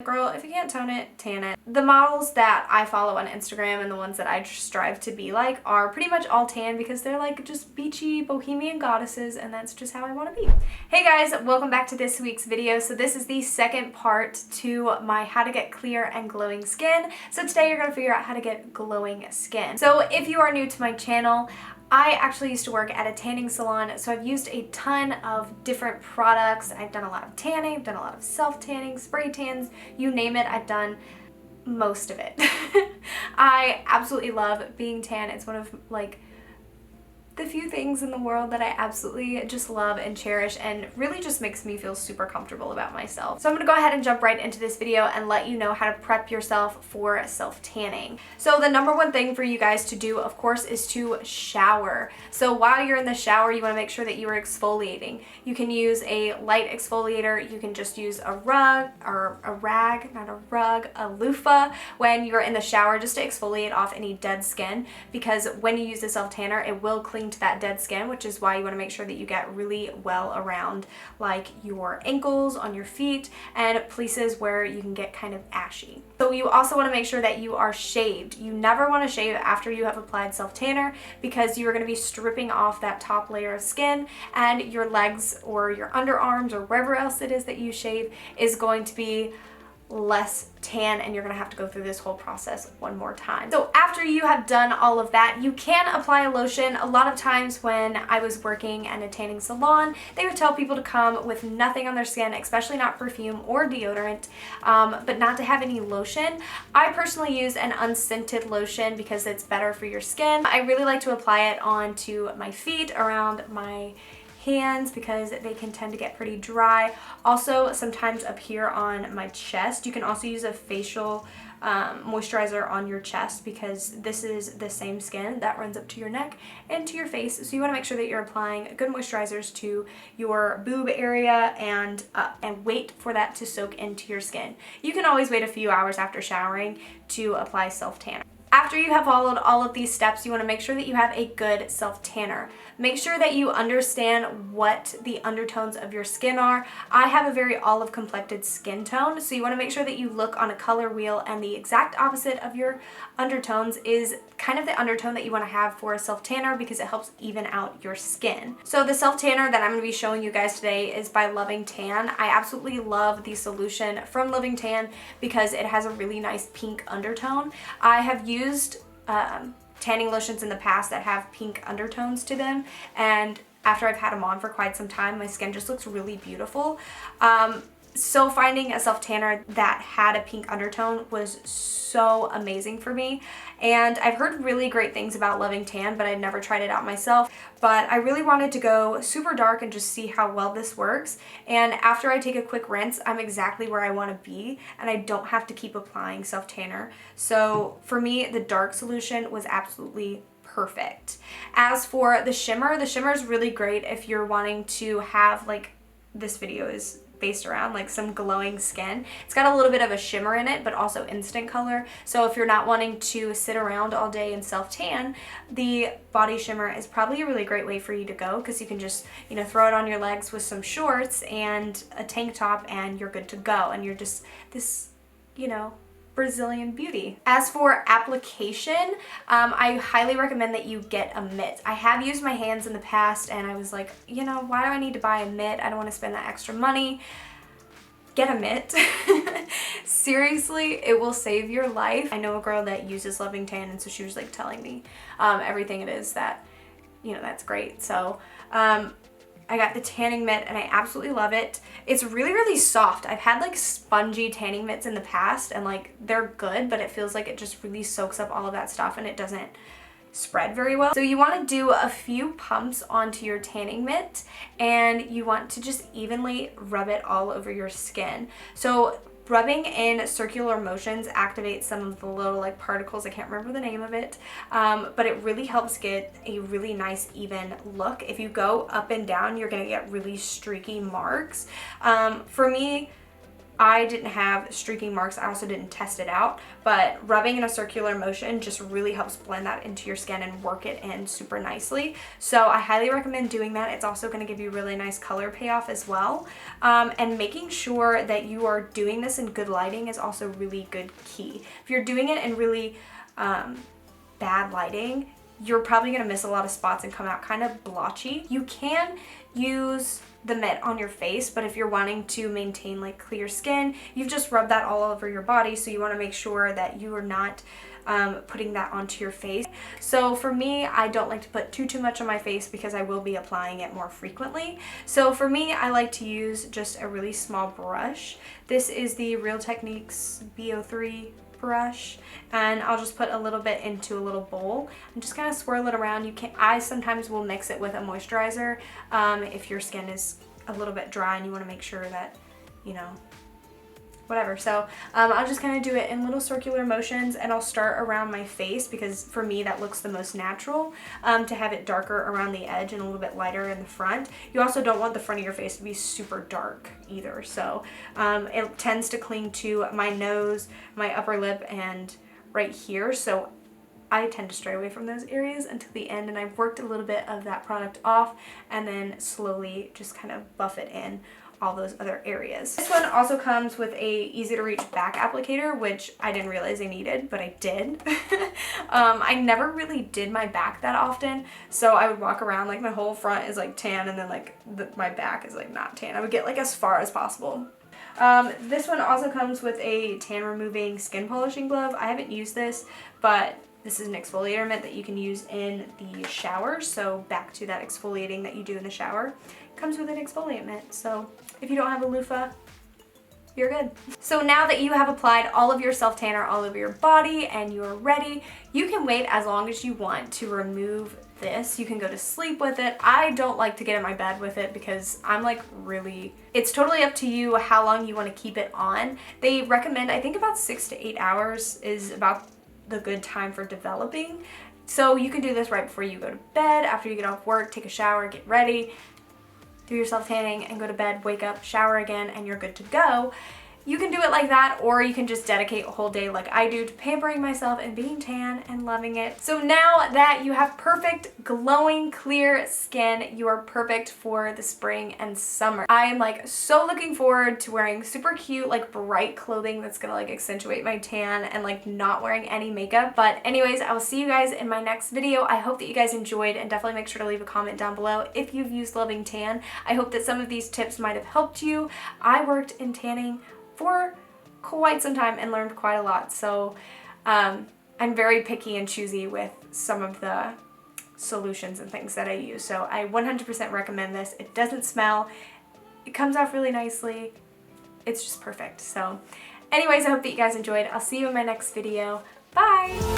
Girl, if you can't tone it, tan it. The models that I follow on Instagram and the ones that I strive to be like are pretty much all tan because they're like just beachy bohemian goddesses, and that's just how I want to be. Hey guys, welcome back to this week's video. So this is the second part to my how to get clear and glowing skin. So today you're going to figure out how to get glowing skin. So if you are new to my channel, I actually used to work at a tanning salon, so I've used a ton of different products. I've done a lot of tanning, I've done a lot of self-tanning, spray tans, you name it, I've done most of it. I absolutely love being tan. It's one of like the few things in the world that I absolutely just love and cherish, and really just makes me feel super comfortable about myself. So I'm gonna go ahead and jump right into this video and let you know how to prep yourself for self-tanning. So the number one thing for you guys to do, of course, is to shower. So while you're in the shower, you wanna make sure that you are exfoliating. You can use a light exfoliator, you can just use a rug, or a rag, not a rug, a loofah, when you're in the shower, just to exfoliate off any dead skin, because when you use the self-tanner, it will cling to that dead skin, which is why you want to make sure that you get really well around like your ankles, on your feet, and places where you can get kind of ashy. So you also want to make sure that you are shaved. You never want to shave after you have applied self-tanner, because you are going to be stripping off that top layer of skin, and your legs or your underarms or wherever else it is that you shave is going to be less tan, and you're gonna have to go through this whole process one more time. So after you have done all of that, you can apply a lotion. A lot of times when I was working at a tanning salon, they would tell people to come with nothing on their skin, especially not perfume or deodorant, but not to have any lotion. I personally use an unscented lotion because it's better for your skin. I really like to apply it onto my feet, around my hands, because they can tend to get pretty dry. Also, sometimes up here on my chest. You can also use a facial moisturizer on your chest, because this is the same skin that runs up to your neck and to your face. So you want to make sure that you're applying good moisturizers to your boob area, and wait for that to soak into your skin. You can always wait a few hours after showering to apply self-tanner. After you have followed all of these steps, you want to make sure that you have a good self-tanner. Make sure that you understand what the undertones of your skin are. I have a very olive complected skin tone, so you want to make sure that you look on a color wheel, and the exact opposite of your undertones is kind of the undertone that you want to have for a self-tanner, because it helps even out your skin. So the self-tanner that I'm going to be showing you guys today is by Loving Tan. I absolutely love the solution from Loving Tan because it has a really nice pink undertone. I have used tanning lotions in the past that have pink undertones to them, and after I've had them on for quite some time, my skin just looks really beautiful. So finding a self-tanner that had a pink undertone was so amazing for me, and I've heard really great things about Loving Tan, but I've never tried it out myself. But I really wanted to go super dark and just see how well this works, and after I take a quick rinse, I'm exactly where I want to be, and I don't have to keep applying self-tanner. So for me, the dark solution was absolutely perfect. As for the shimmer is really great if you're wanting to have, like this video is based around, like some glowing skin. It's got a little bit of a shimmer in it, but also instant color. So if you're not wanting to sit around all day and self-tan, the body shimmer is probably a really great way for you to go, because you can just, you know, throw it on your legs with some shorts and a tank top, and you're good to go, and you're just this, you know, Brazilian beauty. As for application, I highly recommend that you get a mitt. I have used my hands in the past, and I was like, you know, why do I need to buy a mitt? I don't want to spend that extra money. Get a mitt. Seriously, it will save your life. I know a girl that uses Loving Tan, and so she was like telling me everything it is that, you know, that's great. So I got the tanning mitt, and I absolutely love it. It's really, really soft. I've had like spongy tanning mitts in the past, and like they're good, but it feels like it just really soaks up all of that stuff, and it doesn't spread very well. So you want to do a few pumps onto your tanning mitt, and you want to just evenly rub it all over your skin. So rubbing in circular motions activates some of the little like particles, I can't remember the name of it, but it really helps get a really nice even look. If you go up and down, you're gonna get really streaky marks. For me, I didn't have streaking marks. I also didn't test it out, but rubbing in a circular motion just really helps blend that into your skin and work it in super nicely. So I highly recommend doing that. It's also going to give you really nice color payoff as well. And making sure that you are doing this in good lighting is also really good key. If you're doing it in really bad lighting, you're probably going to miss a lot of spots and come out kind of blotchy. You can use the mitt on your face, but if you're wanting to maintain like clear skin, you've just rubbed that all over your body, so you want to make sure that you are not putting that onto your face. So for me, I don't like to put too much on my face because I will be applying it more frequently. So for me, I like to use just a really small brush. This is the Real Techniques BO3 brush, and I'll just put a little bit into a little bowl and just kind of swirl it around. I sometimes will mix it with a moisturizer if your skin is a little bit dry and you want to make sure that, you know, whatever. So I'll just kind of do it in little circular motions, and I'll start around my face because for me that looks the most natural, to have it darker around the edge and a little bit lighter in the front. You also don't want the front of your face to be super dark either, so it tends to cling to my nose, my upper lip, and right here, so I tend to stray away from those areas until the end, and I've worked a little bit of that product off and then slowly just kind of buff it in all those other areas. This one also comes with a easy to reach back applicator, which I didn't realize I needed, but I did. I never really did my back that often, so I would walk around like my whole front is like tan, and then like my back is like not tan. I would get like as far as possible. This one also comes with a tan removing skin polishing glove. I haven't used this, but this is an exfoliator mitt that you can use in the shower, so back to that exfoliating that you do in the shower. Comes with an exfoliant mitt, so if you don't have a loofah, you're good. So now that you have applied all of your self-tanner all over your body and you're ready, you can wait as long as you want to remove this. You can go to sleep with it. I don't like to get in my bed with it because I'm like really, it's totally up to you how long you want to keep it on. They recommend, I think about 6 to 8 hours is about the good time for developing. So you can do this right before you go to bed, after you get off work, take a shower, get ready, do your self-tanning, and go to bed, wake up, shower again, and you're good to go. You can do it like that, or you can just dedicate a whole day like I do to pampering myself and being tan and loving it. So now that you have perfect, glowing, clear skin, you are perfect for the spring and summer. I am like so looking forward to wearing super cute, like bright clothing that's gonna like accentuate my tan, and like not wearing any makeup. But anyways, I will see you guys in my next video. I hope that you guys enjoyed, and definitely make sure to leave a comment down below if you've used Loving Tan. I hope that some of these tips might have helped you. I worked in tanning for quite some time and learned quite a lot, so I'm very picky and choosy with some of the solutions and things that I use, so I 100% recommend this. It doesn't smell, it comes off really nicely, it's just perfect. So anyways, I hope that you guys enjoyed. I'll see you in my next video. Bye!